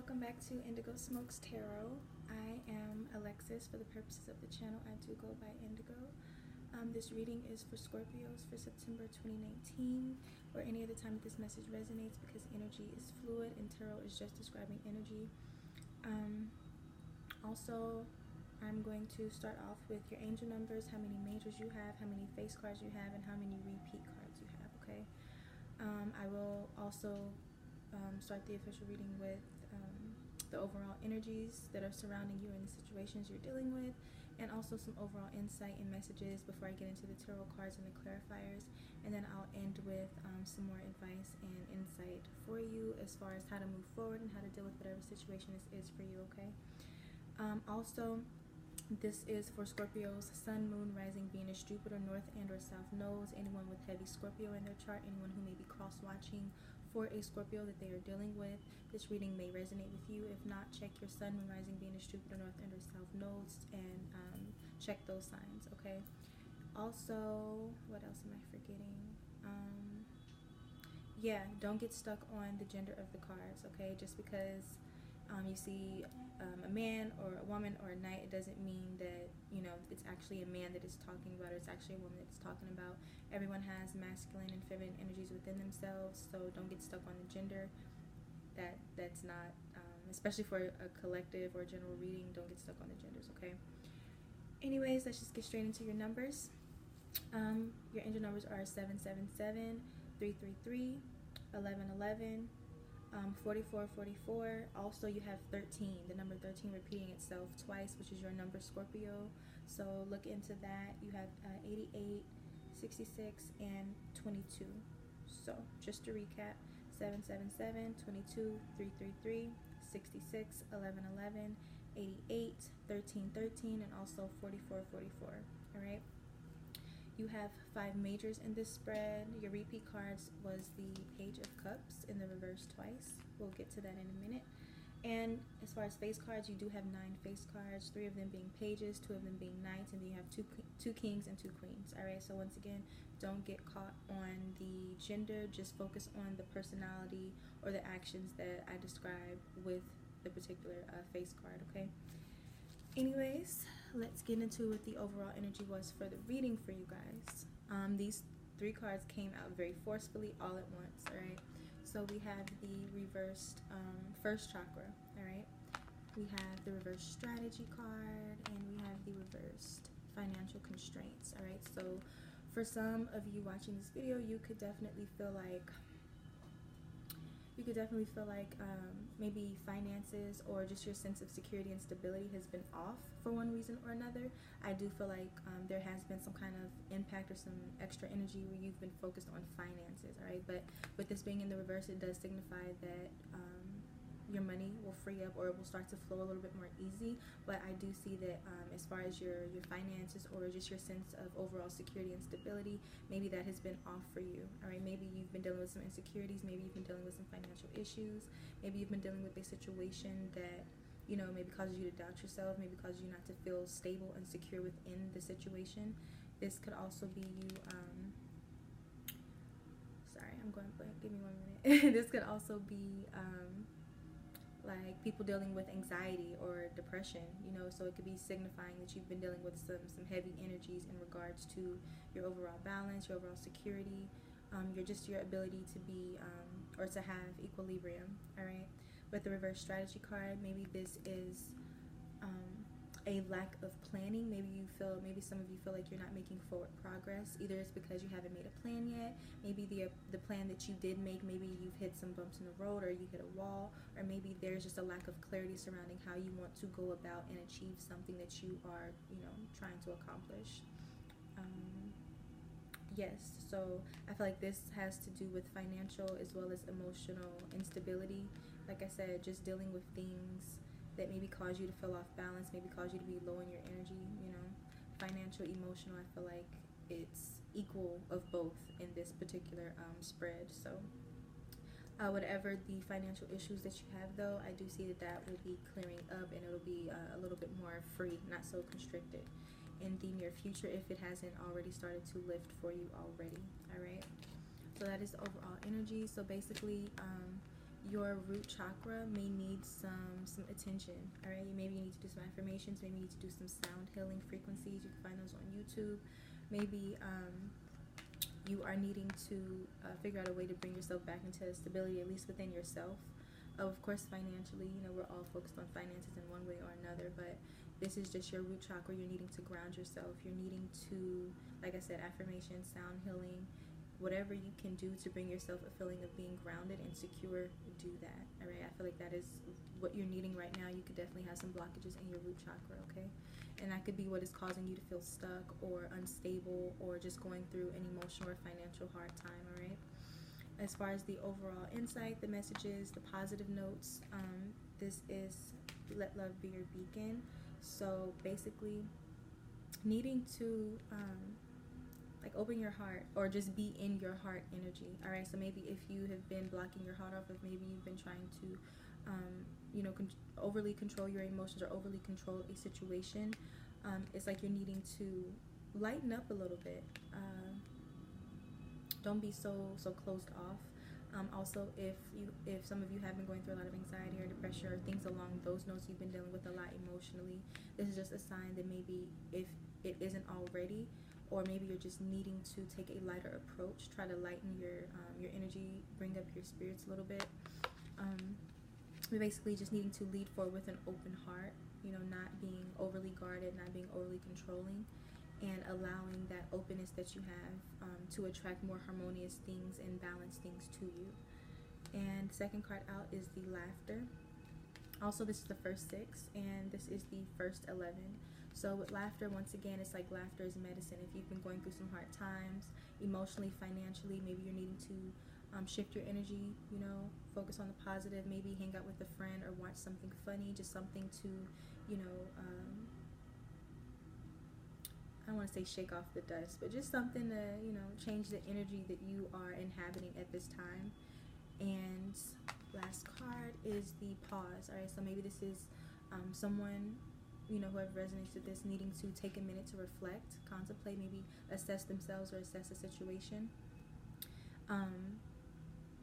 welcome back to Indigo Smokes Tarot. I am Alexis. For the purposes of the channel, I do go by Indigo. This reading is for Scorpios for September 2019, or any other time that this message resonates, because energy is fluid and tarot is just describing energy. Also, I'm going to start off with your angel numbers, how many majors you have, how many face cards you have, and how many repeat cards you have, okay? I will also start the official reading with the overall energies that are surrounding you and the situations you're dealing with, and also some overall insight and messages before I get into the tarot cards and the clarifiers. And then I'll end with some more advice and insight for you as far as how to move forward and how to deal with whatever situation this is for you, okay? Also, this is for Scorpios, Sun, Moon, Rising, Venus, Jupiter, North and or South nodes, anyone with heavy Scorpio in their chart, anyone who may be cross-watching for a Scorpio that they are dealing with. This reading may resonate with you. If not, check your Sun, Moon, Rising, Venus, Jupiter, North and or South nodes and check those signs, okay? Also, what else am I forgetting? Yeah, don't get stuck on the gender of the cards, okay? Just because you see a man or a woman or a knight, it doesn't mean that, you know, it's actually a man that is talking about, or it's actually a woman that's talking about. Everyone has masculine and feminine energies within themselves, so don't get stuck on the gender. That's not, especially for a collective or a general reading, don't get stuck on the genders, okay? Anyways, let's just get straight into your numbers. Your angel numbers are 777, 333, 1111, 4444. Also, you have 13, the number 13 repeating itself twice, which is your number, Scorpio. So look into that. You have 88, 66, and 22. So just to recap: 777, 22, 333, 66, 1111, 88, 1313, and also 4444. All right. You have 5 majors in this spread. Your repeat cards was the Page of Cups in the reverse twice. We'll get to that in a minute. And as far as face cards, you do have 9 face cards, 3 of them being pages, 2 of them being knights, and then you have two kings and 2 queens. All right, so once again, don't get caught on the gender. Just focus on the personality or the actions that I describe with the particular face card, okay? Anyways, let's get into what the overall energy was for the reading for you guys. These 3 cards came out very forcefully all at once, all right? So we have the reversed first chakra, all right? We have the reversed strategy card, and we have the reversed financial constraints, all right? So for some of you watching this video, you could definitely feel like maybe finances or just your sense of security and stability has been off for one reason or another. I do feel like there has been some kind of impact or some extra energy where you've been focused on finances, all right? But with this being in the reverse, it does signify that your money will free up, or it will start to flow a little bit more easy. But I do see that as far as your finances or just your sense of overall security and stability, maybe that has been off for you, all right? Maybe you've been dealing with some insecurities, maybe you've been dealing with some financial issues, maybe you've been dealing with a situation that, you know, maybe causes you to doubt yourself, maybe causes you not to feel stable and secure within the situation. This could also be you, sorry, I'm going blank, give me 1 minute. This could also be like people dealing with anxiety or depression, you know, so it could be signifying that you've been dealing with some heavy energies in regards to your overall balance, your overall security, your ability to be or to have equilibrium, all right? With the reverse strategy card, maybe this is a lack of planning. Maybe some of you feel like you're not making forward progress. Either it's because you haven't made a plan yet, maybe the plan that you did make, maybe you've hit some bumps in the road, or you hit a wall, or maybe there's just a lack of clarity surrounding how you want to go about and achieve something that you are, you know, trying to accomplish. Yes, so I feel like this has to do with financial as well as emotional instability. Like I said, just dealing with things that maybe cause you to feel off balance, maybe cause you to be low in your energy, you know. Financial, emotional, I feel like it's equal of both in this particular spread. So whatever the financial issues that you have, though, I do see that will be clearing up, and it'll be a little bit more free, not so constricted in the near future, if it hasn't already started to lift for you already. All right, so that is the overall energy. So basically your root chakra may need some attention. All right, maybe you need to do some affirmations, maybe you need to do some sound healing frequencies. You can find those on YouTube. Maybe you are needing to figure out a way to bring yourself back into stability, at least within yourself. Of course, financially, you know, we're all focused on finances in one way or another, but this is just your root chakra. You're needing to ground yourself. You're needing to, like I said, affirmation, sound healing, whatever you can do to bring yourself a feeling of being grounded and secure, do that. All right, I feel like that is what you're needing right now. You could definitely have some blockages in your root chakra, okay? And that could be what is causing you to feel stuck or unstable or just going through an emotional or financial hard time, all right? As far as the overall insight, the messages, the positive notes, this is let love be your beacon. So basically needing to like open your heart or just be in your heart energy. All right, so maybe if you have been blocking your heart off, if maybe you've been trying to you know, overly control your emotions or overly control a situation, it's like you're needing to lighten up a little bit. Don't be so closed off. Also, if some of you have been going through a lot of anxiety or depression or things along those notes, you've been dealing with a lot emotionally, this is just a sign that maybe if it isn't already, or maybe you're just needing to take a lighter approach, try to lighten your energy, bring up your spirits a little bit. We're basically just needing to lead forward with an open heart, you know, not being overly guarded, not being overly controlling, and allowing that openness that you have to attract more harmonious things and balanced things to you. And the second card out is the laughter. Also, this is the first 6, and this is the first 11. So with laughter, once again, it's like laughter is medicine. If you've been going through some hard times, emotionally, financially, maybe you're needing to shift your energy, you know, focus on the positive, maybe hang out with a friend or watch something funny, just something to, you know, I don't want to say shake off the dust, but just something to, you know, change the energy that you are inhabiting at this time. And last card is the pause. All right, so maybe this is someone, you know, whoever resonates with this, needing to take a minute to reflect, contemplate, maybe assess themselves or assess a situation.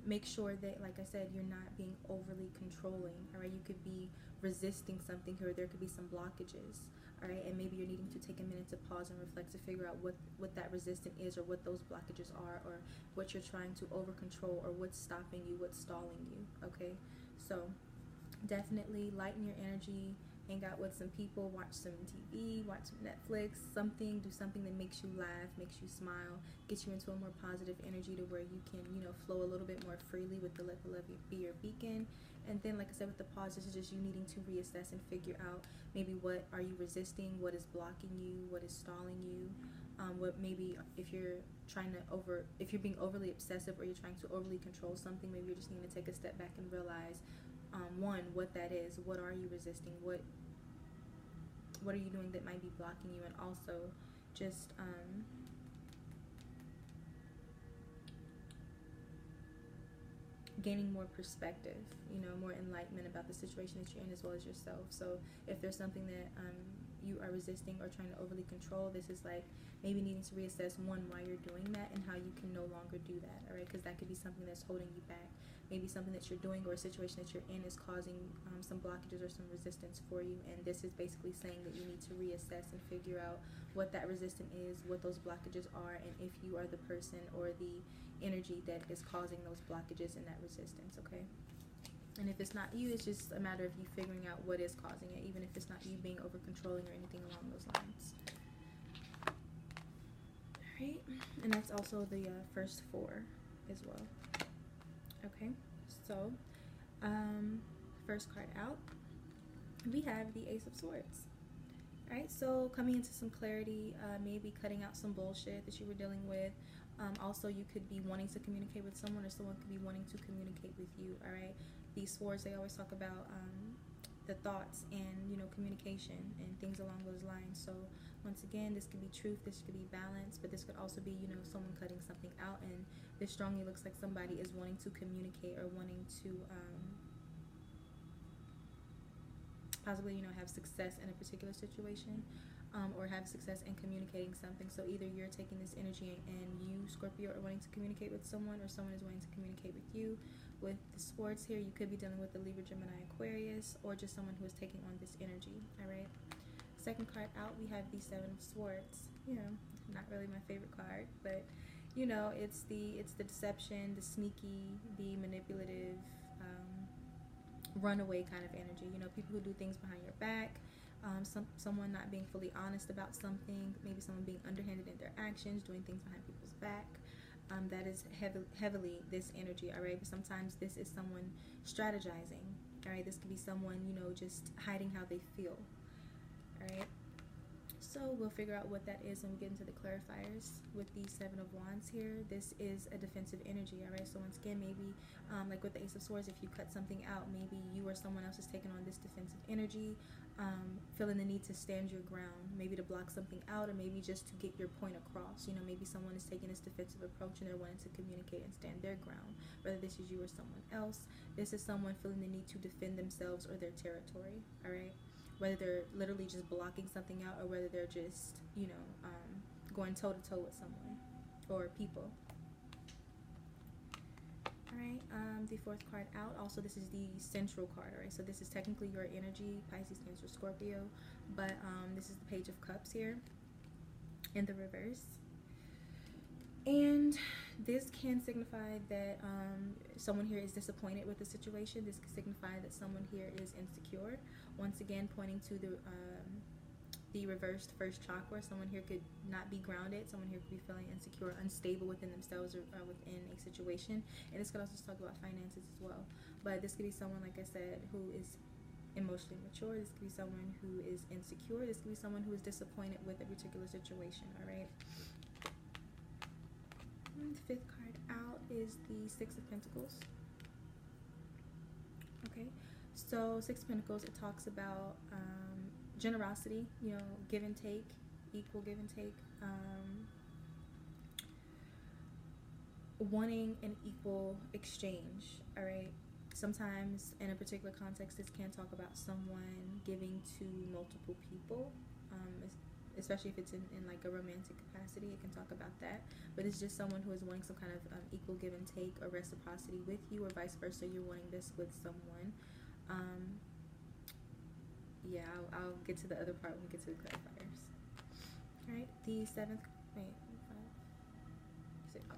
Make sure that, like I said, you're not being overly controlling. All right, you could be resisting something here, there could be some blockages. All right, and maybe you're needing to take a minute to pause and reflect to figure out what that resistance is, or what those blockages are, or what you're trying to over control, or what's stopping you, what's stalling you. Okay, so definitely lighten your energy, hang out with some people, watch some TV, watch some Netflix, something, do something that makes you laugh, makes you smile, gets you into a more positive energy to where you can, you know, flow a little bit more freely with the let the love be your beacon. And then, like I said, with the pause, this is just you needing to reassess and figure out maybe what are you resisting, what is blocking you, what is stalling you, what maybe if you're if you're being overly obsessive or you're trying to overly control something, maybe you're just needing to take a step back and realize, one, what that is, what are you resisting, what are you doing that might be blocking you, and also just gaining more perspective, you know, more enlightenment about the situation that you're in as well as yourself. So if there's something that you are resisting or trying to overly control, this is like maybe needing to reassess, one, why you're doing that and how you can no longer do that, all right? Because that could be something that's holding you back. Maybe something that you're doing or a situation that you're in is causing some blockages or some resistance for you, and this is basically saying that you need to reassess and figure out what that resistance is, what those blockages are, and if you are the person or the energy that is causing those blockages and that resistance, okay? And if it's not you, it's just a matter of you figuring out what is causing it, even if it's not you being over controlling or anything along those lines. Alright, and that's also the first 4 as well. Okay, so first card out, we have the Ace of Swords. Alright, so coming into some clarity, maybe cutting out some bullshit that you were dealing with. Also, you could be wanting to communicate with someone, or someone could be wanting to communicate with you. Alright, these swords, they always talk about the thoughts and, you know, communication and things along those lines. So once again, this could be truth, this could be balance, but this could also be, you know, someone cutting something out, and this strongly looks like somebody is wanting to communicate or wanting to possibly, you know, have success in a particular situation, or have success in communicating something. So either you're taking this energy and you, Scorpio, are wanting to communicate with someone, or someone is wanting to communicate with you. with the swords here, you could be dealing with the Libra, Gemini, Aquarius, or just someone who is taking on this energy. All right. Second card out, we have the Seven of Swords. You know, not really my favorite card, but you know, it's the deception, the sneaky, the manipulative, runaway kind of energy. You know, people who do things behind your back. Someone not being fully honest about something, maybe someone being underhanded in their actions, doing things behind people's back. That is heavily this energy, all right? But sometimes this is someone strategizing, all right? This could be someone, you know, just hiding how they feel, all right? So we'll figure out what that is when we get into the clarifiers with the Seven of Wands here. This is a defensive energy, all right? So once again, maybe like with the Ace of Swords, if you cut something out, maybe you or someone else is taking on this defensive energy, feeling the need to stand your ground, maybe to block something out, or maybe just to get your point across. You know, maybe someone is taking this defensive approach and they're wanting to communicate and stand their ground, whether this is you or someone else. This is someone feeling the need to defend themselves or their territory, all right? Whether they're literally just blocking something out, or whether they're just, you know, going toe-to-toe with someone or people. Alright, the fourth card out, also this is the central card, alright? So this is technically your energy, Pisces, Cancer, Scorpio, but this is the Page of Cups here in the reverse. And this can signify that someone here is disappointed with the situation. This can signify that someone here is insecure. Once again, pointing to the reversed first chakra. Someone here could not be grounded. Someone here could be feeling insecure, unstable within themselves or within a situation. And this could also talk about finances as well. But this could be someone, like I said, who is emotionally mature. This could be someone who is insecure. This could be someone who is disappointed with a particular situation, all right? And the fifth card out is the Six of Pentacles. Okay, so Six of Pentacles, it talks about generosity, you know, give and take, equal give and take, wanting an equal exchange, all right? Sometimes in a particular context, this can talk about someone giving to multiple people, especially if it's in like a romantic capacity. It can talk about that, but it's just someone who is wanting some kind of equal give and take or reciprocity with you, or vice versa. You're wanting this with someone. Yeah, I'll get to the other part when we get to the clarifiers. All right, the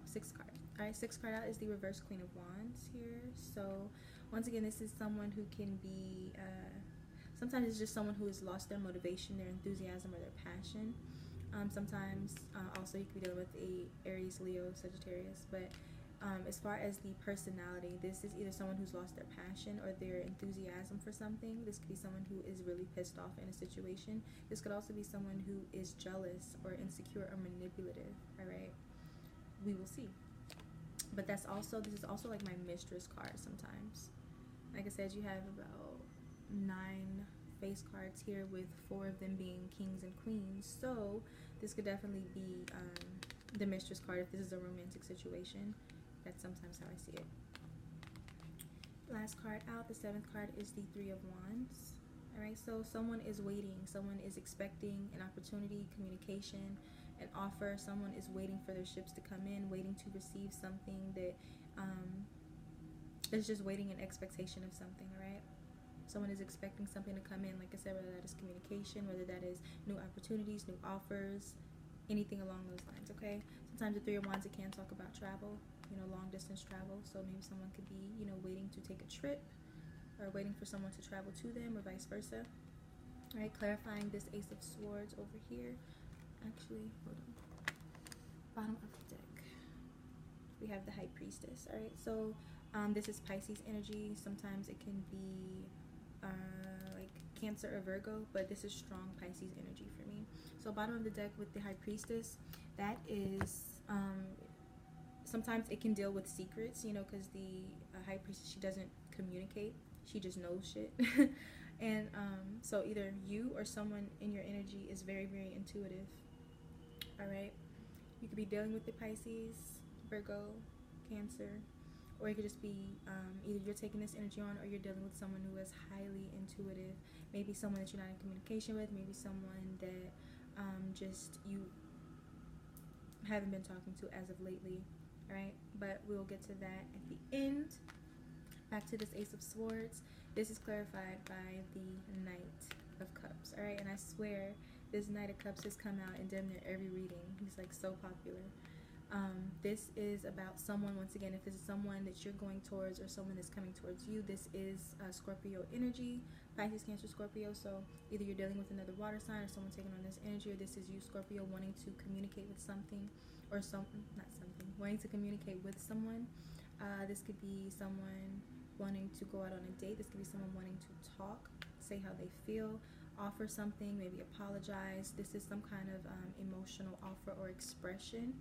sixth card. All right, sixth card out is the reverse Queen of Wands here. So once again, this is someone who can be sometimes it's just someone who has lost their motivation, their enthusiasm, or their passion. Sometimes also you could be dealing with a Aries, Leo, Sagittarius. But as far as the personality, this is either someone who's lost their passion or their enthusiasm for something. This could be someone who is really pissed off in a situation. This could also be someone who is jealous or insecure or manipulative, all right? We will see. But this is also like my mistress card sometimes. Like I said, you have about 9 face cards here, with 4 of them being kings and queens. So this could definitely be the mistress card if this is a romantic situation. That's sometimes how I see it. Last card out, the 7th card, is the Three of Wands. All right, so someone is waiting. Someone is expecting an opportunity, communication, an offer. Someone is waiting for their ships to come in, waiting to receive something that is just waiting in expectation of something, all right? Someone is expecting something to come in, like I said, whether that is communication, whether that is new opportunities, new offers, anything along those lines, okay? Sometimes the Three of Wands, it can talk about travel, you know, long distance travel. So maybe someone could be, you know, waiting to take a trip, or waiting for someone to travel to them, or vice versa. All right, clarifying this Ace of Swords over here. Actually, hold on. Bottom of the deck, we have the High Priestess. All right, so this is Pisces energy. Sometimes it can be like Cancer or Virgo, but this is strong Pisces energy for me. So bottom of the deck with the High Priestess, that is sometimes it can deal with secrets, you know, because the High Priestess, she doesn't communicate, she just knows shit. And so either you or someone in your energy is very, very intuitive. All right, you could be dealing with the Pisces, Virgo, Cancer, or it could just be either you're taking this energy on, or you're dealing with someone who is highly intuitive. Maybe someone that you're not in communication with, maybe someone that just you haven't been talking to as of lately. All right, but we'll get to that at the end. back to this Ace of Swords. This is clarified by the Knight of Cups. All right, and I swear this Knight of Cups has come out in damn near every reading. He's like so popular. This is about someone, once again, if this is someone that you're going towards or someone that's coming towards you, this is Scorpio energy, Pisces, Cancer, Scorpio. So either you're dealing with another water sign or someone taking on this energy, or this is you, Scorpio, wanting to communicate with something or wanting to communicate with someone. This could be someone wanting to go out on a date. This could be someone wanting to talk, say how they feel, offer something, maybe apologize. This is some kind of emotional offer or expression.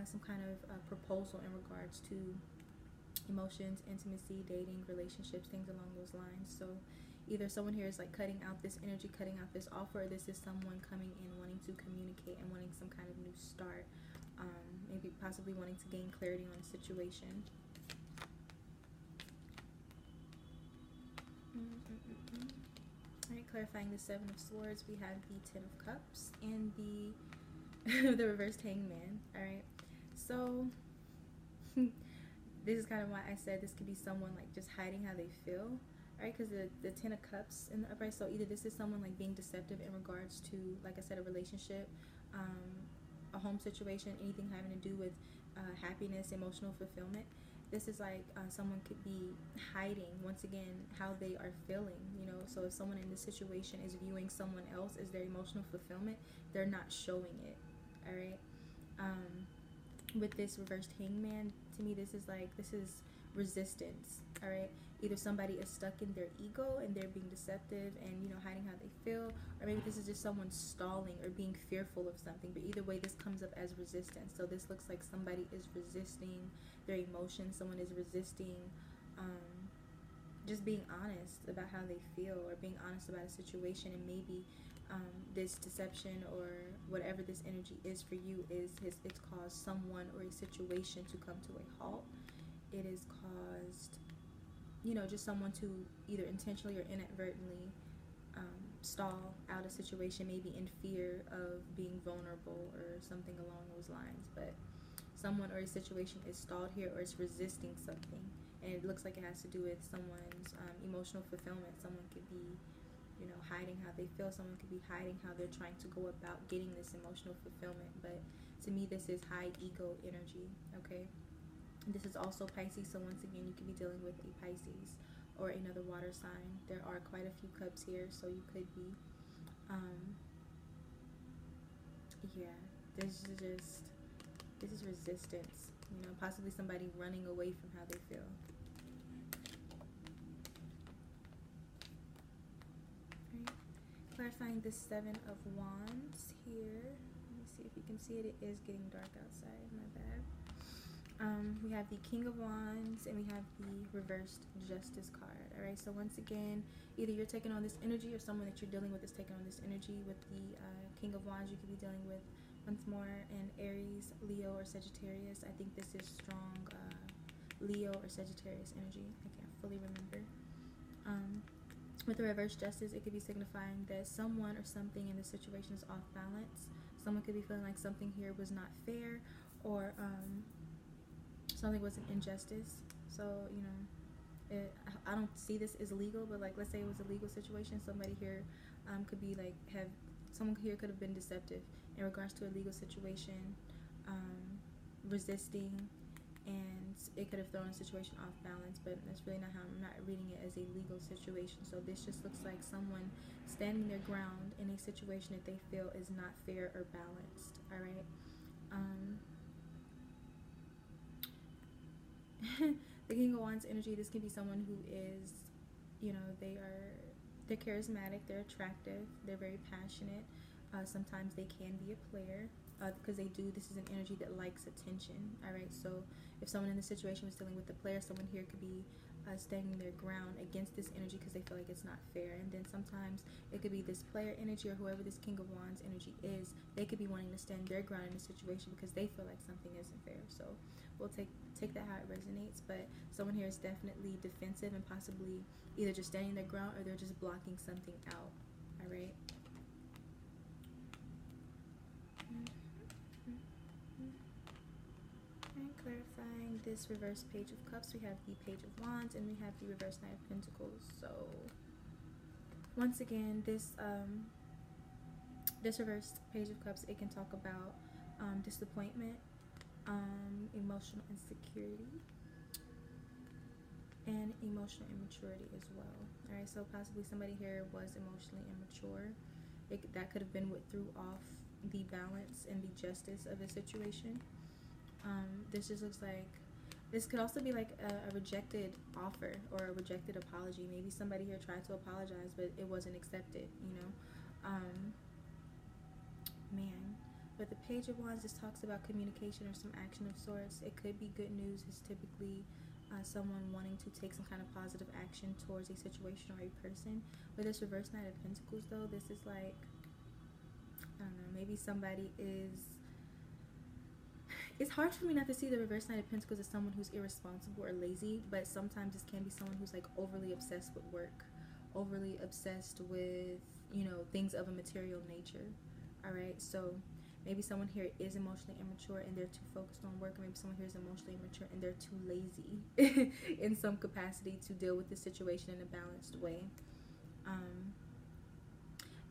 Some kind of proposal in regards to emotions, intimacy, dating, relationships, things along those lines. So either someone here is like cutting out this energy, cutting out this offer, or this is someone coming in wanting to communicate and wanting some kind of new start, maybe possibly wanting to gain clarity on a situation. Alright, clarifying the Seven of Swords, we have the Ten of Cups and the the reversed Hangman. Alright, so this is kind of why I said this could be someone like just hiding how they feel, right? Because the Ten of Cups in the upright, so either this is someone like being deceptive in regards to, like I said, a relationship, a home situation, anything having to do with happiness, emotional fulfillment. This is like someone could be hiding, once again, how they are feeling, you know. So if someone in this situation is viewing someone else as their emotional fulfillment, they're not showing it. All right. With this reversed Hangman, to me, this is resistance. All right. Either somebody is stuck in their ego and they're being deceptive and, you know, hiding how they feel, or maybe this is just someone stalling or being fearful of something. But either way, this comes up as resistance. So this looks like somebody is resisting their emotions. Someone is resisting just being honest about how they feel, or being honest about a situation. And maybe this deception or whatever this energy is for you it's caused someone or a situation to come to a halt. It has caused, you know, just someone to either intentionally or inadvertently stall out a situation, maybe in fear of being vulnerable or something along those lines. But someone or a situation is stalled here, or it's resisting something, and it looks like it has to do with someone's emotional fulfillment. Someone could be, you know, hiding how they feel. Someone could be hiding how they're trying to go about getting this emotional fulfillment. But to me, this is high ego energy. Okay, this is also Pisces, so once again, you could be dealing with a Pisces or another water sign. There are quite a few cups here, so you could be yeah, this is resistance, you know, possibly somebody running away from how they feel. Right. Clarifying the Seven of Wands here. Let me see if you can see it. It is getting dark outside, my bad. We have the King of Wands and we have the reversed Justice card. All right, so once again, either you're taking on this energy or someone that you're dealing with is taking on this energy. With the King of Wands, you could be dealing with, once more, an Aries, Leo, or Sagittarius. I think this is strong Leo or Sagittarius energy. I can't fully remember. With the reverse Justice, it could be signifying that someone or something in this situation is off balance. Someone could be feeling like something here was not fair, or something was an injustice. So, you know, I don't see this as legal, but like, let's say it was a legal situation. Somebody here could be like, someone here could have been deceptive in regards to a legal situation, resisting, and it could have thrown a situation off balance. But that's really not how I'm not reading it as a legal situation. So this just looks like someone standing their ground in a situation that they feel is not fair or balanced. All right. The King of Wands energy, this can be someone who is, you know, they're charismatic, they're attractive, they're very passionate. Sometimes they can be a player, because this is an energy that likes attention. All right, so if someone in the situation was dealing with the player, someone here could be standing their ground against this energy because they feel like it's not fair. And then sometimes it could be this player energy, or whoever this King of Wands energy is, they could be wanting to stand their ground in a situation because they feel like something isn't fair. So we'll take that how it resonates. But someone here is definitely defensive and possibly either just standing their ground or they're just blocking something out. All right. And clarifying this reverse Page of Cups, we have the Page of Wands and we have the reverse Knight of Pentacles. So once again, this reversed Page of Cups, it can talk about disappointment, emotional insecurity, and emotional immaturity as well. All right, so possibly somebody here was emotionally immature. That could have been what threw off the balance and the justice of the situation. This just looks like, this could also be like a rejected offer or a rejected apology. Maybe somebody here tried to apologize, but it wasn't accepted, you know. Man, but the Page of Wands just talks about communication or some action of sorts. It could be good news. It's typically someone wanting to take some kind of positive action towards a situation or a person. With this reverse Knight of Pentacles, though, this is like, I don't know, maybe somebody is, it's hard for me not to see the reverse Knight of Pentacles as someone who's irresponsible or lazy, but sometimes this can be someone who's like overly obsessed with work, overly obsessed with, you know, things of a material nature. All right, so maybe someone here is emotionally immature and they're too focused on work, or maybe someone here is emotionally immature and they're too lazy in some capacity to deal with the situation in a balanced way.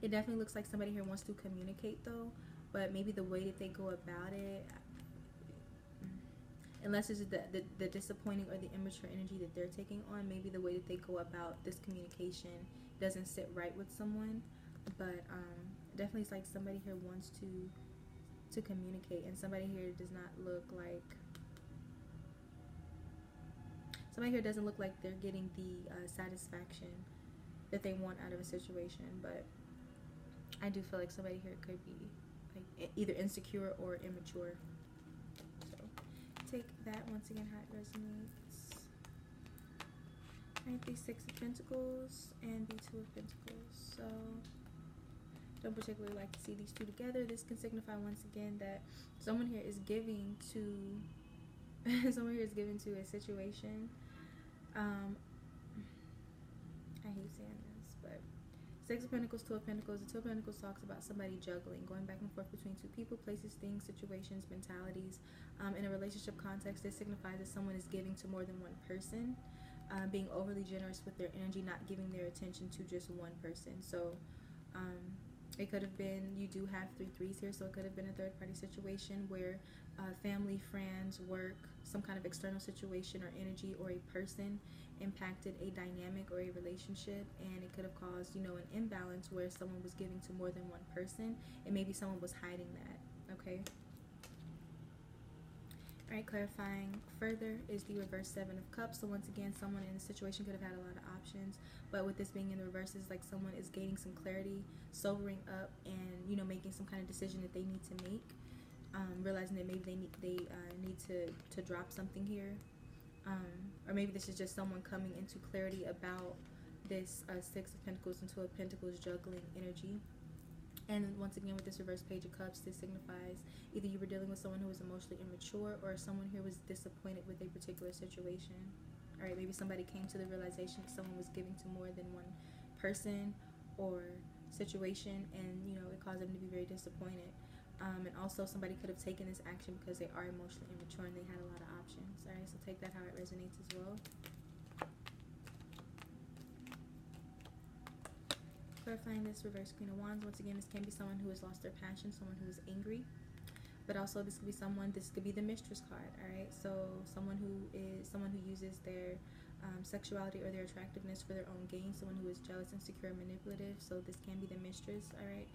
It definitely looks like somebody here wants to communicate though, but maybe the way that they go about it, unless it's the disappointing or the immature energy that they're taking on, maybe the way that they go about this communication doesn't sit right with someone. But definitely it's like somebody here wants to communicate, and somebody here does not look like, somebody here doesn't look like they're getting the satisfaction that they want out of a situation. But I do feel like somebody here could be like either insecure or immature. So take that once again, how it resonates. Right, the Six of Pentacles and the Two of Pentacles. So don't particularly like to see these two together. This can signify once again that someone here is giving to someone here is giving to a situation. I hate saying this, but Six of Pentacles, Two of Pentacles. The Two of Pentacles talks about somebody juggling, going back and forth between two people, places, things, situations, mentalities. In a relationship context, this signifies that someone is giving to more than one person, being overly generous with their energy, not giving their attention to just one person. So it could have been, you do have 3 threes here, so it could have been a third party situation where family, friends, work, some kind of external situation or energy or a person impacted a dynamic or a relationship, and it could have caused, you know, an imbalance where someone was giving to more than one person, and maybe someone was hiding that. Okay. Alright, clarifying further is the reverse Seven of Cups. So once again, someone in the situation could have had a lot of options, but with this being in the reverse, is like someone is gaining some clarity, sobering up, and, you know, making some kind of decision that they need to make, realizing that maybe they need to drop something here, or maybe this is just someone coming into clarity about this Six of Pentacles and Two of Pentacles juggling energy. And once again, with this reverse Page of Cups, this signifies either you were dealing with someone who was emotionally immature, or someone here was disappointed with a particular situation. All right, maybe somebody came to the realization that someone was giving to more than one person or situation, and, you know, it caused them to be very disappointed. And also somebody could have taken this action because they are emotionally immature and they had a lot of options. All right, so take that how it resonates as well. Clarifying this reverse Queen of Wands. Once again, this can be someone who has lost their passion, someone who is angry, but also this could be someone, this could be the Mistress card. All right, so someone who uses their sexuality or their attractiveness for their own gain, someone who is jealous, insecure, manipulative. So this can be the Mistress. All right.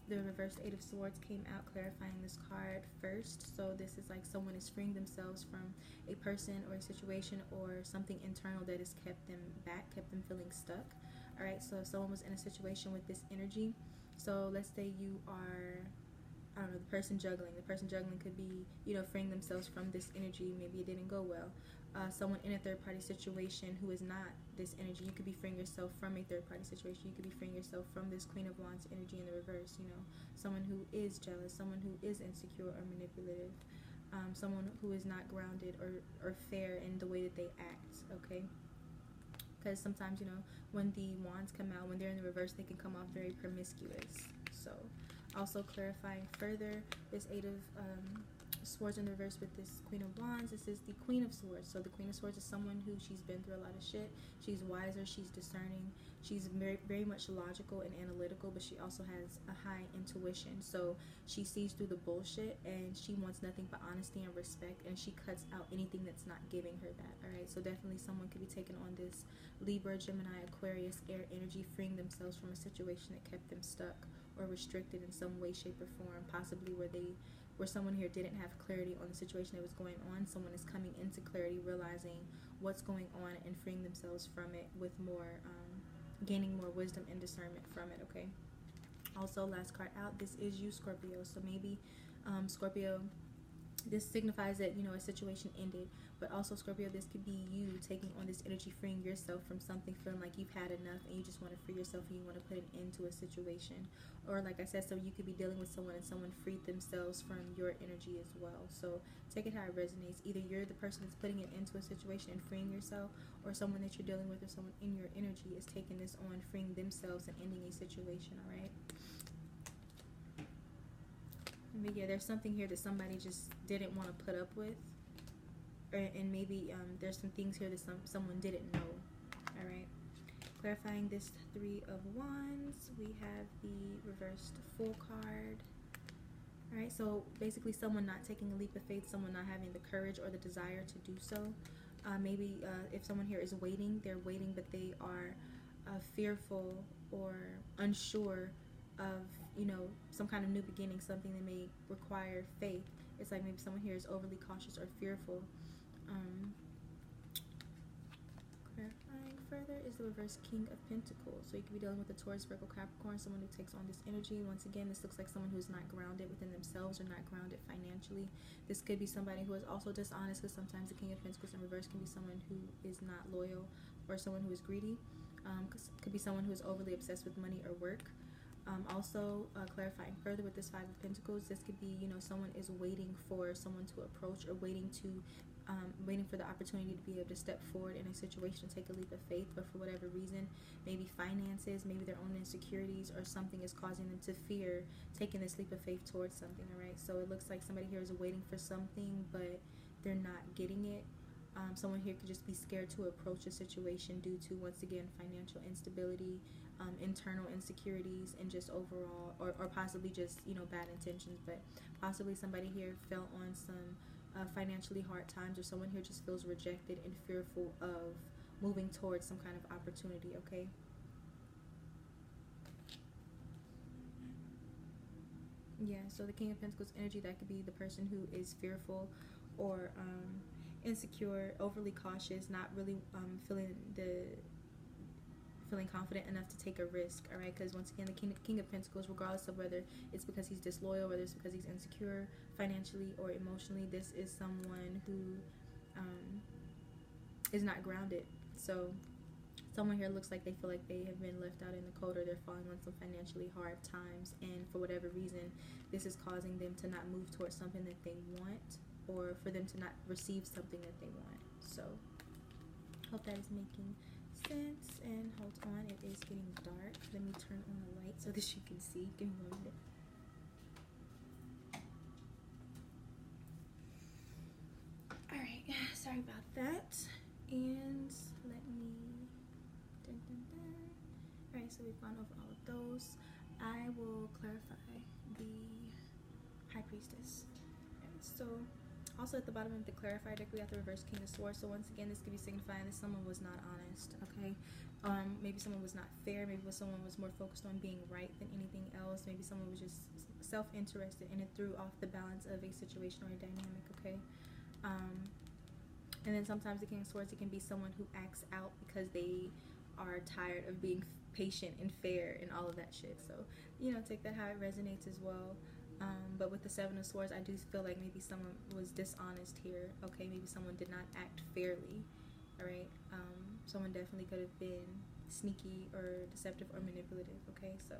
The reversed Eight of Swords came out, clarifying this card first. So this is like someone is freeing themselves from a person or a situation or something internal that has kept them back, kept them feeling stuck. All right, so if someone was in a situation with this energy, so let's say you are, I don't know, the person juggling. The person juggling could be, you know, freeing themselves from this energy. Maybe it didn't go well. Someone in a third-party situation who is not this energy, you could be freeing yourself from a third-party situation. You could be freeing yourself from this Queen of Wands energy in the reverse, you know. Someone who is jealous, someone who is insecure or manipulative, someone who is not grounded or fair in the way that they act, okay? Because sometimes, you know, when the wands come out, when they're in the reverse, they can come off very promiscuous. So also clarifying further, this Eight of Swords in reverse with this Queen of Wands. This is the Queen of Swords. So the Queen of Swords is someone who she's been through a lot of shit. She's wiser, she's discerning, she's very, very much logical and analytical, but she also has a high intuition. So she sees through the bullshit, and she wants nothing but honesty and respect, and she cuts out anything that's not giving her that. Alright, so definitely someone could be taking on this Libra, Gemini, Aquarius, air energy, freeing themselves from a situation that kept them stuck or restricted in some way, shape, or form, possibly where someone here didn't have clarity on the situation that was going on. Someone is coming into clarity, realizing what's going on, and freeing themselves from it with more, gaining more wisdom and discernment from it, okay? Also, last card out, this is you, Scorpio. So maybe, Scorpio, this signifies that, you know, a situation ended, but also, Scorpio, this could be you taking on this energy, freeing yourself from something, feeling like you've had enough and you just want to free yourself and you want to put an end to a situation. Or like I said, so you could be dealing with someone and someone freed themselves from your energy as well. So take it how it resonates. Either you're the person that's putting it into a situation and freeing yourself, or someone that you're dealing with or someone in your energy is taking this on, freeing themselves and ending a situation, all right? But yeah, there's something here that somebody just didn't want to put up with, and maybe there's some things here that someone didn't know. All right, clarifying this Three of Wands, we have the reversed Fool card. All right, so basically someone not taking a leap of faith, someone not having the courage or the desire to do so. Maybe if someone here is waiting, they're waiting, but they are fearful or unsure of, you know, some kind of new beginning, something that may require faith. It's like maybe someone here is overly cautious or fearful. Clarifying further is the reverse King of Pentacles. So you could be dealing with a Taurus, Virgo, Capricorn, someone who takes on this energy. Once again, this looks like someone who's not grounded within themselves or not grounded financially. This could be somebody who is also dishonest, because sometimes the King of Pentacles in reverse can be someone who is not loyal or someone who is greedy. Could be someone who is overly obsessed with money or work. Also, clarifying further with this Five of Pentacles, this could be, you know, someone is waiting for someone to approach, or waiting for the opportunity to be able to step forward in a situation, take a leap of faith, but for whatever reason, maybe finances, maybe their own insecurities or something is causing them to fear taking this leap of faith towards something. All right, so it looks like somebody here is waiting for something, but they're not getting it. Someone here could just be scared to approach a situation due to, once again, financial instability, internal insecurities, and just overall, or possibly just, you know, bad intentions. But possibly somebody here fell on some financially hard times, or someone here just feels rejected and fearful of moving towards some kind of opportunity, okay? Yeah, so the King of Pentacles energy, that could be the person who is fearful or insecure, overly cautious, not really feeling confident enough to take a risk. All right, because once again, the King of Pentacles, regardless of whether it's because he's disloyal, whether it's because he's insecure financially or emotionally, this is someone who is not grounded. So someone here looks like they feel like they have been left out in the cold, or they're falling on some financially hard times, and for whatever reason, this is causing them to not move towards something that they want, or for them to not receive something that they want. So hope that is making sense. And hold on, it is getting dark. Let me turn on the light so that you can see. Give me 1 minute. Alright, sorry about that. And let me alright, so we've gone over all of those. I will clarify the High Priestess. And so also at the bottom of the clarifier deck, we have the reverse King of Swords. So once again, this could be signifying that someone was not honest, okay? Maybe someone was not fair. Maybe someone was more focused on being right than anything else. Maybe someone was just self-interested, and it threw off the balance of a situation or a dynamic, okay? And then sometimes the King of Swords, it can be someone who acts out because they are tired of being patient and fair and all of that shit. So, you know, take that how it resonates as well. But with the Seven of Swords, I do feel like maybe someone was dishonest here, okay? Maybe someone did not act fairly, all right? Someone definitely could have been sneaky or deceptive or manipulative, okay? So,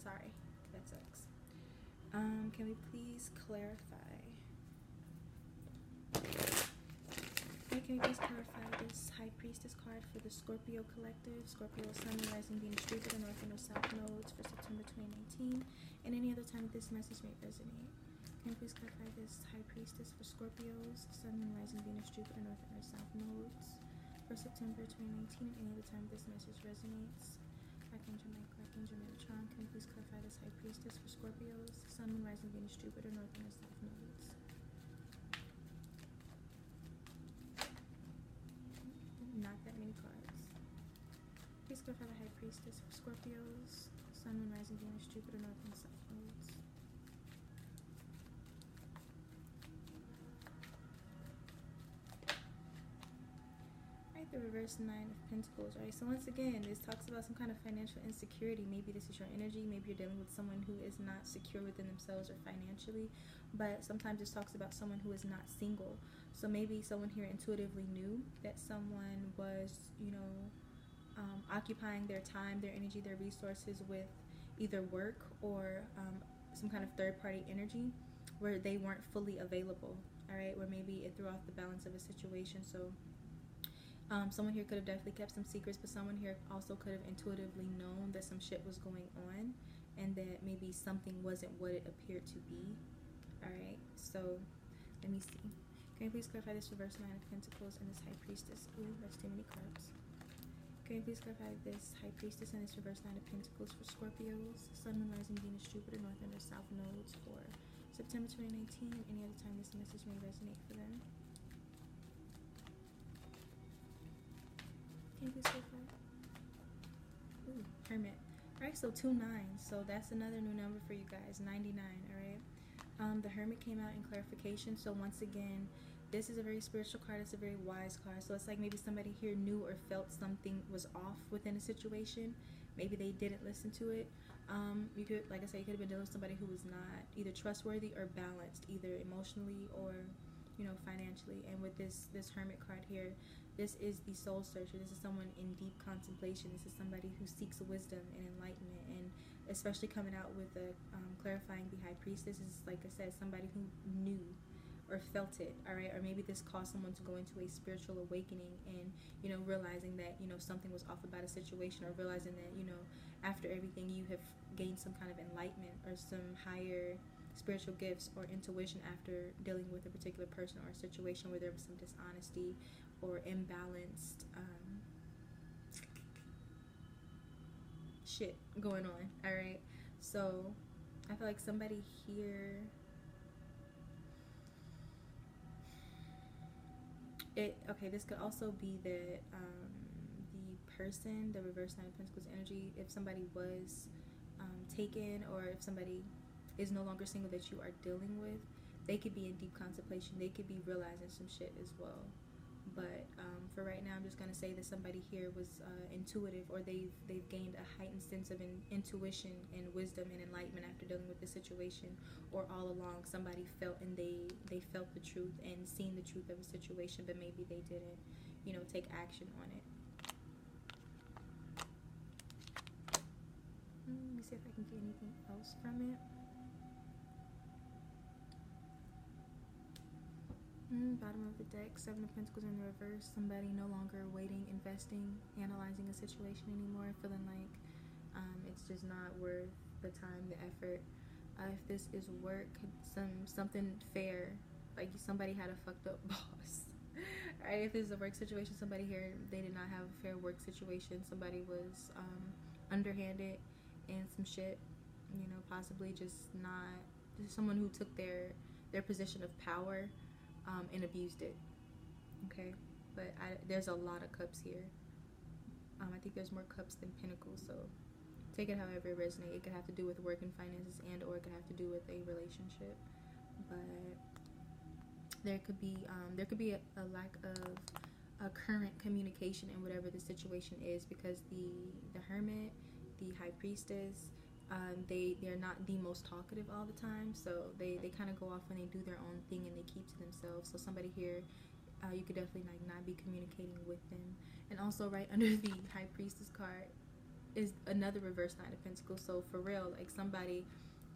sorry, that sucks. Can we please clarify? Okay, can we please clarify this High Priestess card for the Scorpio collective? Scorpio, Sun, Rising, Venus, Jupiter, North and South nodes for September 2019. And any other time that this message may resonate. Can you please clarify this High Priestess for Scorpios, Sun, Moon, Rising, Venus, Jupiter, North and South nodes for September 2019 and any other time this message resonates? Archangel Michael, Archangel Metatron, can you please clarify this High Priestess for Scorpios, Sun, Moon, Rising, Venus, Jupiter, North and South nodes? Not that many cards. Please clarify the High Priestess for Scorpios, Sun, Moon, Rising, Venus, Jupiter, North and South nodes. The reverse Nine of Pentacles, right? So once again, this talks about some kind of financial insecurity. Maybe this is your energy. Maybe you're dealing with someone who is not secure within themselves or financially. But sometimes this talks about someone who is not single. So maybe someone here intuitively knew that someone was, you know, occupying their time, their energy, their resources with either work or some kind of third-party energy where they weren't fully available, all right? Where maybe it threw off the balance of a situation. So someone here could have definitely kept some secrets, but someone here also could have intuitively known that some shit was going on and that maybe something wasn't what it appeared to be. Alright, so let me see. Can you please clarify this reverse Nine of Pentacles and this High Priestess? Ooh, that's too many cards. Can you please clarify this High Priestess and this reverse Nine of Pentacles for Scorpios, Sun, Moon, Rising, Venus, Jupiter, North and South nodes for September 2019 and any other time this message may resonate for them? Can you please clarify? Ooh, Hermit. Alright, so 2 9s. So that's another new number for you guys. 99, alright? The Hermit came out in clarification. So once again, this is a very spiritual card. It's a very wise card. So it's like maybe somebody here knew or felt something was off within a situation. Maybe they didn't listen to it. You could, like I said, you could have been dealing with somebody who was not either trustworthy or balanced, either emotionally or, you know, financially. And with this Hermit card here, this is the soul searcher. This is someone in deep contemplation. This is somebody who seeks wisdom and enlightenment, and especially coming out with a clarifying the High Priestess is, like I said, somebody who knew or felt it, all right? Or maybe this caused someone to go into a spiritual awakening and, you know, realizing that, you know, something was off about a situation, or realizing that, you know, after everything you have gained some kind of enlightenment or some higher spiritual gifts or intuition after dealing with a particular person or a situation where there was some dishonesty or imbalanced shit going on, all right? So I feel like somebody here, this could also be that the person, the reverse Nine of Pentacles energy, if somebody was taken, or if somebody is no longer single that you are dealing with, they could be in deep contemplation. They could be realizing some shit as well. But for right now, I'm just going to say that somebody here was intuitive, or they've gained a heightened sense of intuition and wisdom and enlightenment after dealing with the situation, or all along somebody felt and they felt the truth and seen the truth of a situation, but maybe they didn't, you know, take action on it. Let me see if I can get anything else from it. Bottom of the deck, Seven of Pentacles in the reverse. Somebody no longer waiting, investing, analyzing a situation anymore, feeling like it's just not worth the time, the effort. If this is work, something fair, like somebody had a fucked up boss. Right? If this is a work situation, somebody here, they did not have a fair work situation. Somebody was underhanded in some shit, you know, possibly just someone who took their position of power and abused it. Okay, but there's a lot of cups here. I think there's more cups than pentacles, so take it however it resonates. It could have to do with work and finances, and or it could have to do with a relationship. But there could be a lack of a current communication in whatever the situation is, because the Hermit, the High Priestess, they're not the most talkative all the time, so they kind of go off when they do their own thing and they keep to themselves. So somebody here, you could definitely not be communicating with them. And also right under the High Priestess card is another reverse Nine of Pentacles. So for real, like somebody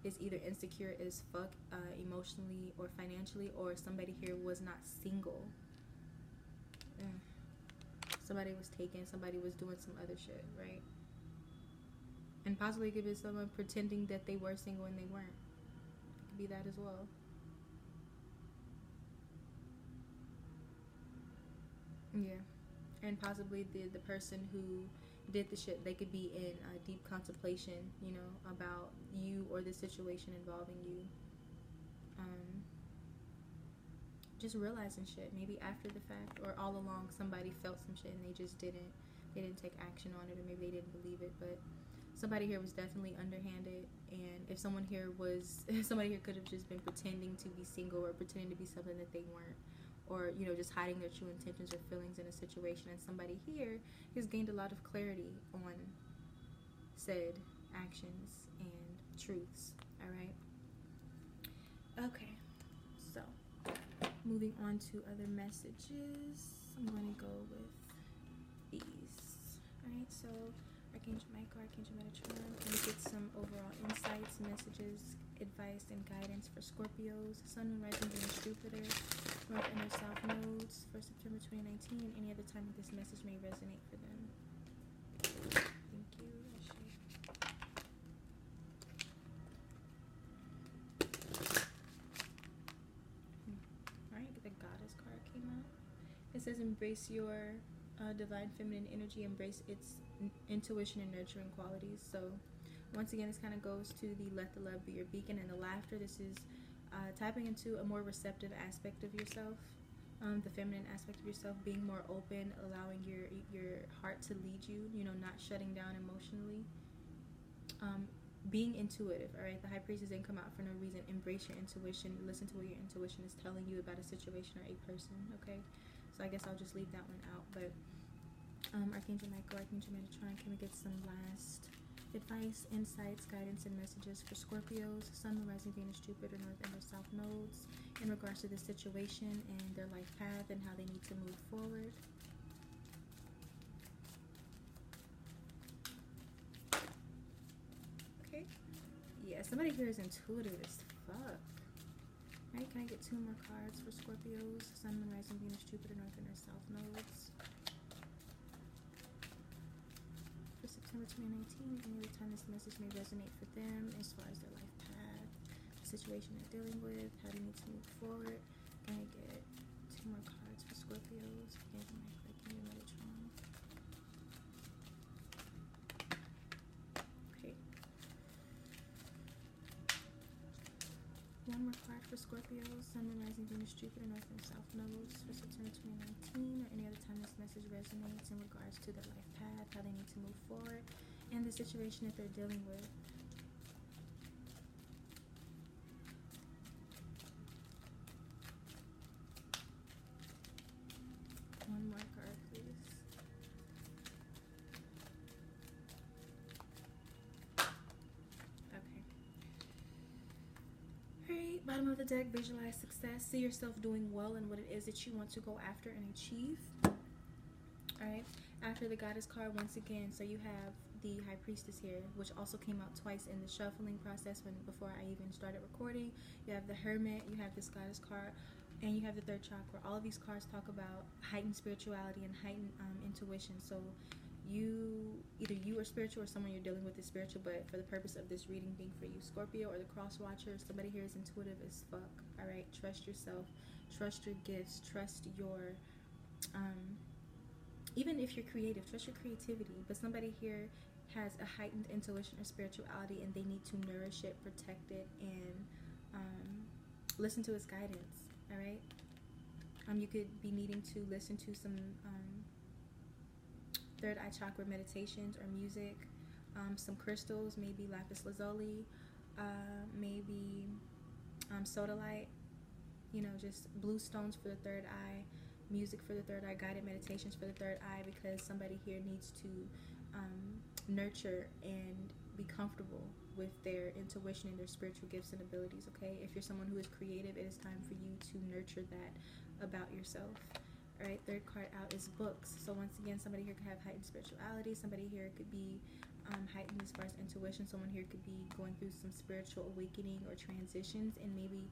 is either insecure as fuck emotionally or financially, or somebody here was not single. Somebody was taken, somebody was doing some other shit, right? And possibly it could be someone pretending that they were single and they weren't. It could be that as well. Yeah. And possibly the person who did the shit, they could be in deep contemplation, you know, about you or the situation involving you. Just realizing shit, maybe after the fact or all along somebody felt some shit and they didn't take action on it, or maybe they didn't believe it. But somebody here was definitely underhanded, and if somebody here could have just been pretending to be single or pretending to be something that they weren't, or, you know, just hiding their true intentions or feelings in a situation, and somebody here has gained a lot of clarity on said actions and truths. All right. Okay, so moving on to other messages, I'm going to go with these. Alright, so Archangel Michael, Archangel Metatron, can we get some overall insights, messages, advice, and guidance for Scorpios, Sun, Moon, Rising, Venus, Jupiter, North and South nodes for September 2019, and any other time that this message may resonate for them. Thank you, Ashley. Alright, the Goddess card came out. It says embrace your divine feminine energy, embrace its intuition and nurturing qualities. So once again, this kind of goes to the let the love be your beacon, and the laughter. This is tapping into a more receptive aspect of yourself, the feminine aspect of yourself, being more open, allowing your heart to lead you, you know, not shutting down emotionally, being intuitive. All right, the High Priestess didn't come out for no reason. Embrace your intuition, listen to what your intuition is telling you about a situation or a person. Okay, so I guess I'll just leave that one out. But Archangel Michael, Archangel Metatron, can we get some last advice, insights, guidance, and messages for Scorpios, Sun, Moon, Rising, Venus, Jupiter, North and or South nodes, in regards to this situation and their life path and how they need to move forward? Okay. Yeah, somebody here is intuitive as fuck. Alright, can I get 2 more cards for Scorpios, Sun, Moon, Rising, Venus, Jupiter, North and or South nodes for September 2019, any other time this message may resonate for them as far as their life path, the situation they're dealing with, how they need to move forward. Can I get 2 more cards for Scorpios, Archangel Michael, Archangel Metatron? Okay. 1 more card for Scorpios, Sun, Moon, Rising, Venus, Jupiter, North and South nodes for September 2019, or any other time this message resonates in regards to their life path, how they need to move forward, and the situation that they're dealing with. One more card, please. Okay. Alright, bottom of the deck, visualize success. See yourself doing well in what it is that you want to go after and achieve. Alright, after the Goddess card, once again, so you have the High Priestess here, which also came out twice in the shuffling process before I even started recording. You have the Hermit, you have this Goddess card, and you have the 3rd chakra. All of these cards talk about heightened spirituality and heightened intuition. So either you are spiritual or someone you're dealing with is spiritual, but for the purpose of this reading being for you, Scorpio or the cross watcher, somebody here is intuitive as fuck. All right, trust yourself, trust your gifts, trust your even if you're creative, trust your creativity. But somebody here has a heightened intuition or spirituality, and they need to nourish it, protect it, and listen to its guidance. All right, you could be needing to listen to some 3rd eye chakra meditations or music, some crystals, maybe lapis lazuli, maybe sodalite, you know, just blue stones for the 3rd eye, music for the 3rd eye, guided meditations for the 3rd eye, because somebody here needs to nurture and be comfortable with their intuition and their spiritual gifts and abilities. Okay, if you're someone who is creative, it is time for you to nurture that about yourself. All right, 3rd card out is books. So once again, somebody here could have heightened spirituality, somebody here could be heightened as far as intuition, someone here could be going through some spiritual awakening or transitions, and maybe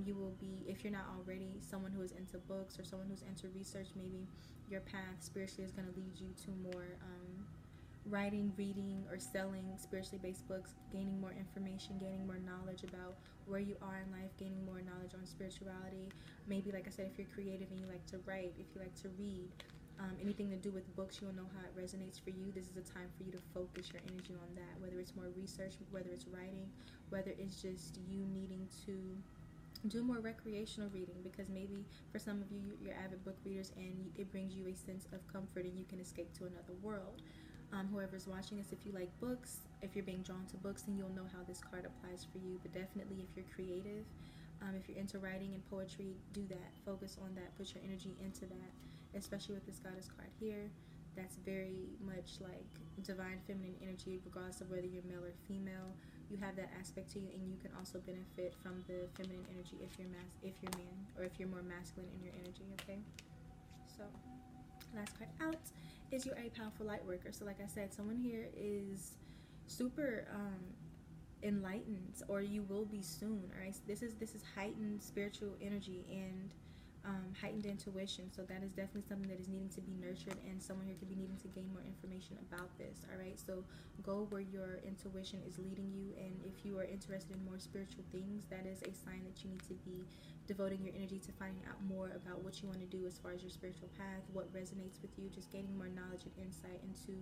you will be, if you're not already someone who is into books or someone who's into research, maybe your path spiritually is going to lead you to more writing, reading, or selling spiritually based books, gaining more information, gaining more knowledge about where you are in life, gaining more knowledge on spirituality. Maybe, like I said, if you're creative and you like to write, if you like to read, Anything to do with books, you'll know how it resonates for you. This is a time for you to focus your energy on that, whether it's more research, whether it's writing, whether it's just you needing to do more recreational reading, because maybe for some of you, you're avid book readers and it brings you a sense of comfort and you can escape to another world. Whoever's watching this, if you like books, if you're being drawn to books, then you'll know how this card applies for you. But definitely if you're creative, if you're into writing and poetry, do that. Focus on that. Put your energy into that, especially with this goddess card here. That's very much like divine feminine energy, regardless of whether you're male or female. You have that aspect to you, and you can also benefit from the feminine energy if you're man, or if you're more masculine in your energy. Okay, so last card out is you are a powerful light worker. So like I said, someone here is super enlightened, or you will be soon. All right, so this is heightened spiritual energy and heightened intuition. So that is definitely something that is needing to be nurtured, and someone here could be needing to gain more information about this. All right, so go where your intuition is leading you, and if you are interested in more spiritual things, that is a sign that you need to be devoting your energy to finding out more about what you want to do as far as your spiritual path, what resonates with you, just gaining more knowledge and insight into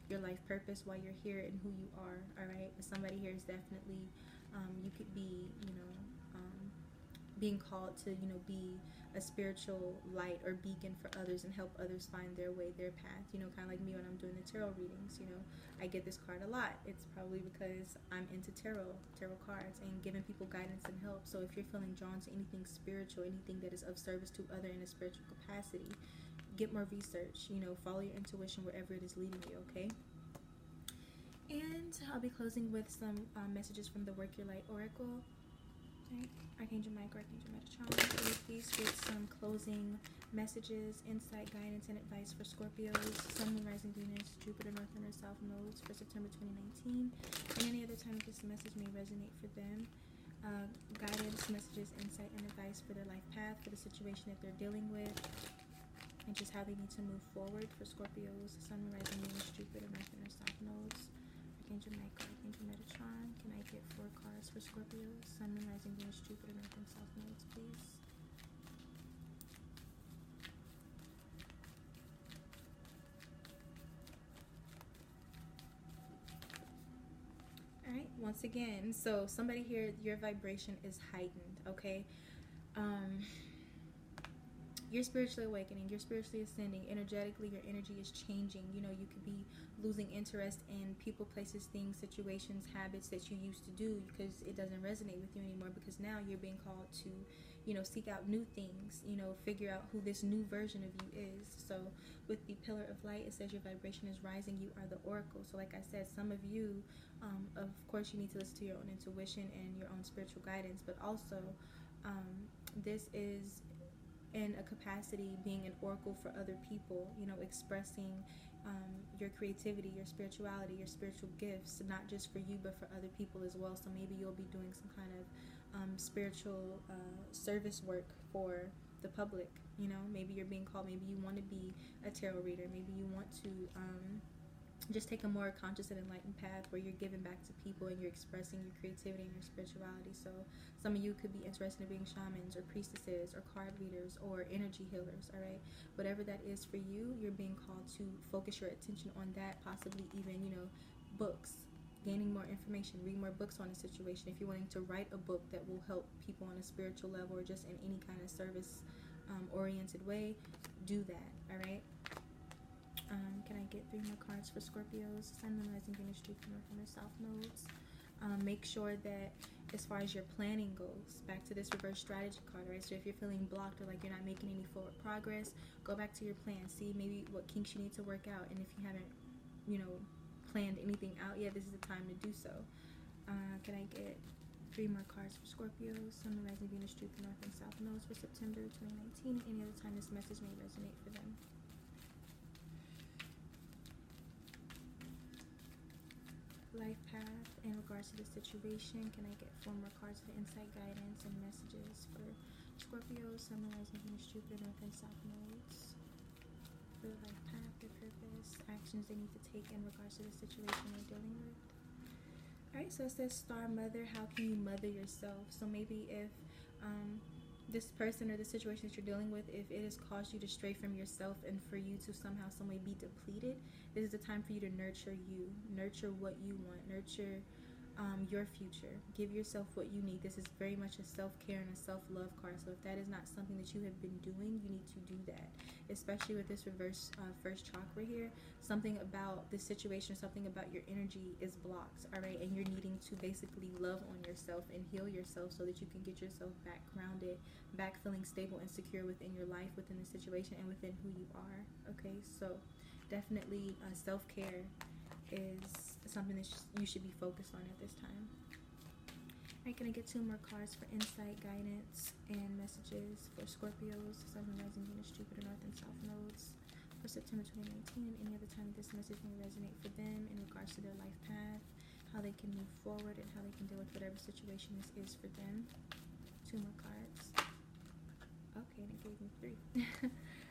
your life purpose while you're here and who you are. All right, but somebody here is definitely you could be, being called to, be a spiritual light or beacon for others and help others find their way, their path. Kind of like me when I'm doing the tarot readings. I get this card a lot. It's probably because I'm into tarot cards and giving people guidance and help. So if you're feeling drawn to anything spiritual, anything that is of service to other in a spiritual capacity, get more research. Follow your intuition wherever it is leading you. Okay. And I'll be closing with some messages from the Work Your Light Oracle. Right. Archangel Michael, Archangel Metatron, can you please get some closing messages, insight, guidance, and advice for Scorpios, Sun, Moon, Rising, Venus, Jupiter, North and South nodes for September 2019, and any other time this message may resonate for them. Guidance, messages, insight, and advice for their life path, for the situation that they're dealing with, and just how they need to move forward for Scorpios, Sun, Moon, Rising, Venus, Jupiter, North and South nodes. Archangel Michael, Archangel Metatron, can I get 4 cards for Scorpios, Sun, Moon, Rising, Venus, Jupiter, North and South nodes, please? All right, once again, so somebody here, your vibration is heightened, okay? You're spiritually awakening, you're spiritually ascending, energetically your energy is changing. You could be losing interest in people, places, things, situations, habits that you used to do because it doesn't resonate with you anymore, because now you're being called to, seek out new things, figure out who this new version of you is. So with the Pillar of Light, it says your vibration is rising, you are the oracle. So like I said, some of you, of course you need to listen to your own intuition and your own spiritual guidance, but also this is in a capacity being an oracle for other people, expressing your creativity, your spirituality, your spiritual gifts, not just for you but for other people as well. So maybe you'll be doing some kind of spiritual service work for the public. Maybe you're being called, maybe you want to be a tarot reader, maybe you want to just take a more conscious and enlightened path where you're giving back to people and you're expressing your creativity and your spirituality. So some of you could be interested in being shamans or priestesses or card readers or energy healers. All right, whatever that is for you, you're being called to focus your attention on that. Possibly even books, gaining more information, read more books on a situation. If you're wanting to write a book that will help people on a spiritual level or just in any kind of service oriented way, do that. All right. Can I get 3 more cards for Scorpios, Sun, Moon, Rising, Venus, Jupiter, North and South nodes? Make sure that as far as your planning goes, back to this reverse strategy card, right? So if you're feeling blocked or like you're not making any forward progress, go back to your plan. See maybe what kinks you need to work out. And if you haven't, planned anything out yet, this is the time to do so. Can I get 3 more cards for Scorpios, Sun, Moon, Rising, Venus, Jupiter, North and South nodes for September 2019, and any other time this message may resonate for them? Life path in regards to the situation. Can I get 4 more cards for insight, guidance, and messages for Scorpio, Sun, Moon, Rising, Venus, Jupiter, North and South nodes? For the life path, their purpose, actions they need to take in regards to the situation they're dealing with. Alright, so it says Star Mother, how can you mother yourself? So maybe if this person or the situation that you're dealing with, if it has caused you to stray from yourself and for you to somehow, some way be depleted, this is the time for you to nurture you, nurture what you want, nurture your future. Give yourself what you need. This is very much a self-care and a self-love card. So if that is not something that you have been doing, you need to do that. Especially with this reverse first chakra here, something about this situation, something about your energy is blocked, all right? And you're needing to basically love on yourself and heal yourself so that you can get yourself back grounded, back feeling stable and secure within your life, within the situation, and within who you are, okay? So definitely self-care is something that you should be focused on at this time. Alright, gonna get 2 more cards for insight, guidance, and messages for Scorpios, Sun, Rising, Venus, Jupiter, North and South nodes for September 2019, and any other time this message may resonate for them in regards to their life path, how they can move forward, and how they can deal with whatever situation this is for them. 2 more cards. Okay, and it gave me 3.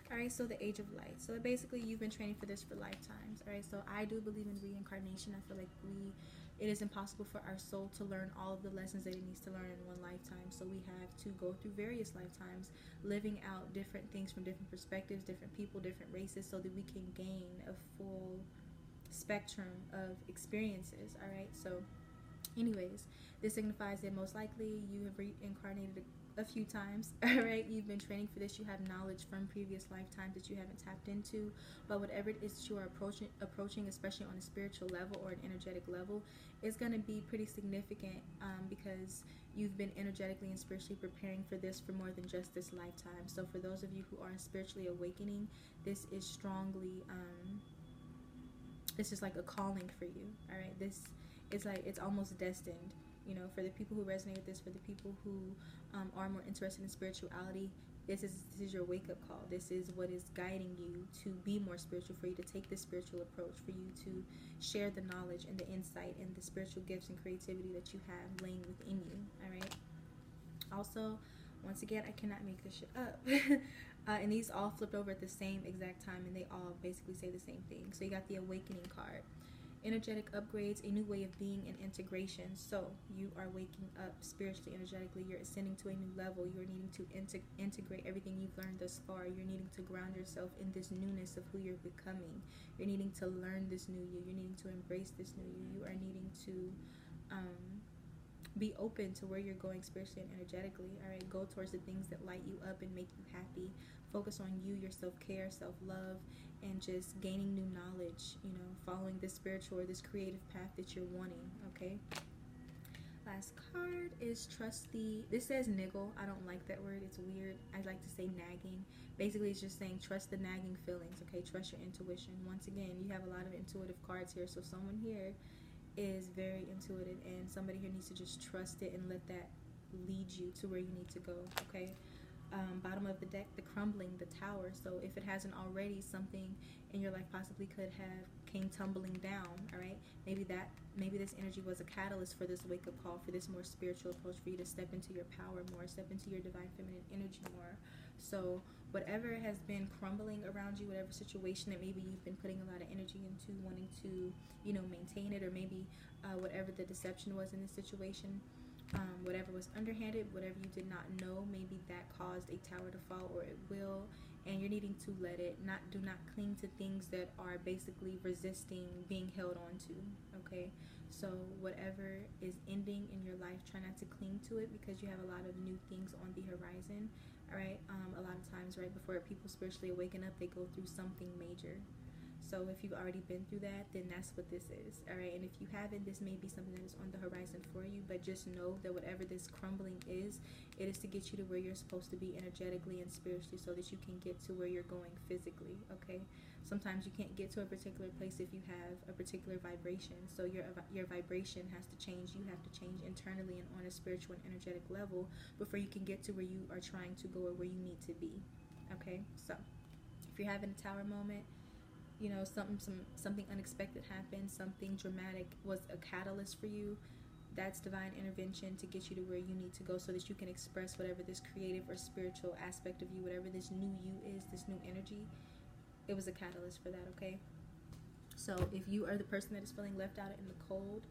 Alright, so the Age of Light. So basically you've been training for this for lifetimes. Alright, so I do believe in reincarnation. I feel like it is impossible for our soul to learn all of the lessons that it needs to learn in one lifetime. So we have to go through various lifetimes, living out different things from different perspectives, different people, different races, so that we can gain a full spectrum of experiences. Alright, so anyways, this signifies that most likely you have reincarnated a few times. All right, you've been training for this. You have knowledge from previous lifetimes that you haven't tapped into, but whatever it is that you are approaching, especially on a spiritual level or an energetic level, is going to be pretty significant, because you've been energetically and spiritually preparing for this for more than just this lifetime. So for those of you who are spiritually awakening, this is strongly this is like a calling for you. All right, this is like, it's almost destined. You know, for the people who resonate with this, for the people who are more interested in spirituality, this is your wake-up call. This is what is guiding you to be more spiritual, for you to take this spiritual approach, for you to share the knowledge and the insight and the spiritual gifts and creativity that you have laying within you. All right. Also, once again, I cannot make this shit up. And these all flipped over at the same exact time, and they all basically say the same thing. So you got the Awakening card. Energetic upgrades, a new way of being, and integration. So you are waking up spiritually, energetically. You're ascending to a new level. You're needing to integrate everything you've learned thus far. You're needing to ground yourself in this newness of who you're becoming. You're needing to learn this new you. You're needing to embrace this new you. You are needing to be open to where you're going spiritually and energetically. All right, go towards the things that light you up and make you happy. Focus on you, your self-care, self-love, and just gaining new knowledge, you know, following this spiritual or this creative path that you're wanting. Okay, last card is this says niggle. I don't like that word, it's weird. I like to say nagging. Basically it's just saying trust the nagging feelings. Okay, trust your intuition. Once again, you have a lot of intuitive cards here, so someone here is very intuitive, and somebody here needs to just trust it and let that lead you to where you need to go. Okay, bottom of the deck, the Crumbling, the Tower. So if it hasn't already, something in your life possibly could have came tumbling down. All right, maybe this energy was a catalyst for this wake-up call, for this more spiritual approach, for you to step into your power more, step into your divine feminine energy more. So whatever has been crumbling around you, whatever situation that maybe you've been putting a lot of energy into, wanting to, you know, maintain it, or maybe whatever the deception was in this situation, whatever was underhanded, whatever you did not know, maybe that caused a tower to fall, or it will, and you're needing to let it, do not cling to things that are basically resisting being held on to. Okay, so whatever is ending in your life, try not to cling to it, because you have a lot of new things on the horizon. All right, a lot of times right before people spiritually awaken up, they go through something major. So if you've already been through that, then that's what this is. All right, and if you haven't, this may be something that is on the horizon for you, but just know that whatever this crumbling is, it is to get you to where you're supposed to be energetically and spiritually, so that you can get to where you're going physically. Okay, sometimes you can't get to a particular place if you have a particular vibration, so your vibration has to change. You have to change internally and on a spiritual and energetic level before you can get to where you are trying to go, or where you need to be. Okay, so if you're having a tower moment, you know, something unexpected happened, something dramatic was a catalyst for you, that's divine intervention to get you to where you need to go, so that you can express whatever this creative or spiritual aspect of you, whatever this new you is, this new energy, it was a catalyst for that. Okay, so if you are the person that is feeling left out in the cold,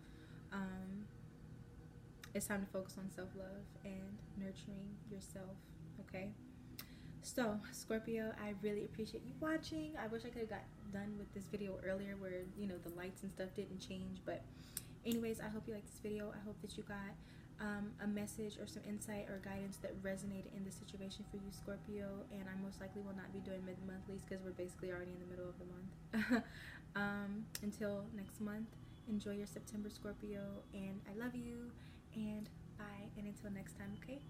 it's time to focus on self-love and nurturing yourself. okay? So, Scorpio, I really appreciate you watching. I wish I could have got done with this video earlier where, you know, the lights and stuff didn't change. But anyways, I hope you liked this video. I hope that you got a message or some insight or guidance that resonated in this situation for you, Scorpio. And I most likely will not be doing mid-monthlies because we're basically already in the middle of the month. Until next month, enjoy your September, Scorpio. And I love you. And bye. And until next time, okay?